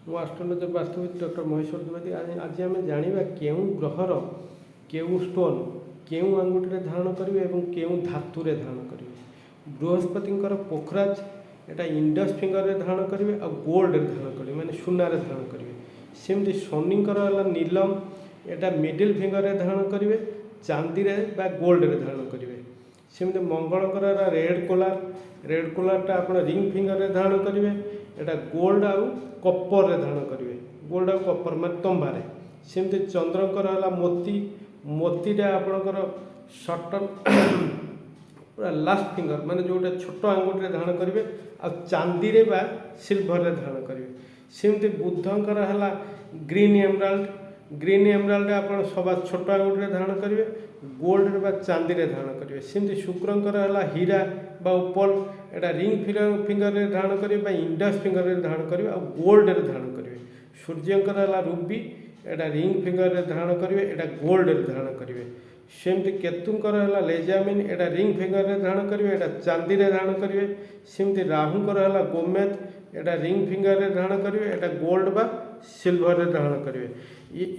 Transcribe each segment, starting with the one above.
ମୁଁ ଆଷ୍ଟ୍ରୋଲୋଜର ବାସ୍ତବିକ ଡକ୍ଟର ମହେଶ୍ୱର ଦ୍ୱିବେଦୀ। ଆଜି ଆମେ ଜାଣିବା କେଉଁ ଗ୍ରହର କେଉଁ ଷ୍ଟୋନ୍ କେଉଁ ଆଙ୍ଗୁଠିରେ ଧାରଣ କରିବେ ଏବଂ କେଉଁ ଧାତୁରେ ଧାରଣ କରିବେ। ବୃହସ୍ପତିଙ୍କର ପୋଖରାଜ ଏଟା ଇଣ୍ଡସ୍ ଫିଙ୍ଗରରେ ଧାରଣ କରିବେ ଆଉ ଗୋଲ୍ଡରେ ଧାରଣ କରିବେ, ମାନେ ସୁନାରେ ଧାରଣ କରିବେ। ସେମିତି ଶନିଙ୍କର ହେଲା ନୀଲମ, ଏଟା ମିଡିଲ୍ ଫିଙ୍ଗରରେ ଧାରଣ କରିବେ, ଚାନ୍ଦିରେ ବା ଗୋଲ୍ଡରେ ଧାରଣ କରିବେ। ସେମିତି ମଙ୍ଗଳଙ୍କର ହେଲା ରେଡ୍ କୋଲାରଟା ଆପଣ ରିଙ୍ଗ ଫିଙ୍ଗରରେ ଧାରଣ କରିବେ, ଏଟା ଗୋଲ୍ଡ ଆଉ କପରରେ ଧାରଣ କରିବେ, ଗୋଲ୍ଡ ଆଉ କପର ମାନେ ତମ୍ବାରେ। ସେମିତି ଚନ୍ଦ୍ରଙ୍କର ହେଲା ମୋତିଟା ଆପଣଙ୍କର ସଟନ୍ ପୁରା ଲାଷ୍ଟ ଫିଙ୍ଗର ମାନେ ଯେଉଁଟା ଛୋଟ ଆଙ୍ଗୁଠିରେ ଧାରଣ କରିବେ ଆଉ ଚାନ୍ଦିରେ ବା ସିଲଭରରେ ଧାରଣ କରିବେ। ସେମିତି ବୁଧଙ୍କର ହେଲା ଗ୍ରୀନ୍ ଏମରାଲ୍ଡ ଆପଣ ସବା ଛୋଟ ଆଙ୍ଗୁଠିରେ ଧାରଣ କରିବେ, ଗୋଲ୍ଡରେ ବା ଚାନ୍ଦିରେ ଧାରଣ କରିବେ। ସେମିତି ଶୁକ୍ରଙ୍କର ହେଲା ହୀରା ବା ଓପଲ, ଏଟା ରିଙ୍ଗ ଫିଙ୍ଗରରେ ଧାରଣ କରିବେ ବା ଇଣ୍ଡସ୍ ଫିଙ୍ଗରରେ ଧାରଣ କରିବେ ଆଉ ଗୋଲ୍ଡରେ ଧାରଣ କରିବେ। ସୂର୍ଯ୍ୟଙ୍କର ହେଲା ରୁବି, ଏଟା ରିଙ୍ଗ ଫିଙ୍ଗରରେ ଧାରଣ କରିବେ, ଏଟା ଗୋଲ୍ଡରେ ଧାରଣ କରିବେ। ସେମିତି କେତୁଙ୍କର ହେଲା ଲେଜାମିନ୍, ଏଟା ରିଙ୍ଗ ଫିଙ୍ଗରରେ ଧାରଣ କରିବେ, ଏଟା ଚାନ୍ଦିରେ ଧାରଣ କରିବେ। ସେମିତି ରାହୁଙ୍କର ହେଲା ଗୋମେଦ, ଏଟା ରିଙ୍ଗ ଫିଙ୍ଗରରେ ଧାରଣ କରିବେ, ଏଟା ଗୋଲ୍ଡ ବା ସିଲଭରରେ ଧାରଣ କରିବେ।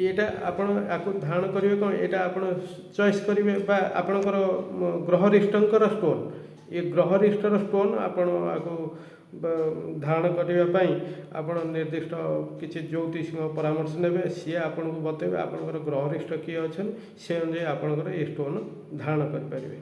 ଏଇଟା ଆପଣ ଆକୁ ଧାରଣ କରିବେ କ'ଣ, ଏଇଟା ଆପଣ ଚଏସ୍ କରିବେ ବା ଆପଣଙ୍କର ଗ୍ରହରିଷ୍ଟଙ୍କର ଷ୍ଟୋନ୍, ଏ ଗ୍ରହରିଷ୍ଟର ଷ୍ଟୋନ୍ ଆପଣ ଆକୁ ଧାରଣ କରିବା ପାଇଁ ଆପଣ ନିର୍ଦ୍ଦିଷ୍ଟ କିଛି ଜ୍ୟୋତିଷଙ୍କ ପରାମର୍ଶ ନେବେ। ସିଏ ଆପଣଙ୍କୁ ବତେଇବେ ଆପଣଙ୍କର ଗ୍ରହରିଷ୍ଟ କିଏ ଅଛନ୍ତି, ସେ ଅନୁଯାୟୀ ଆପଣଙ୍କର ଏ ଷ୍ଟୋନ୍ ଧାରଣ କରିପାରିବେ।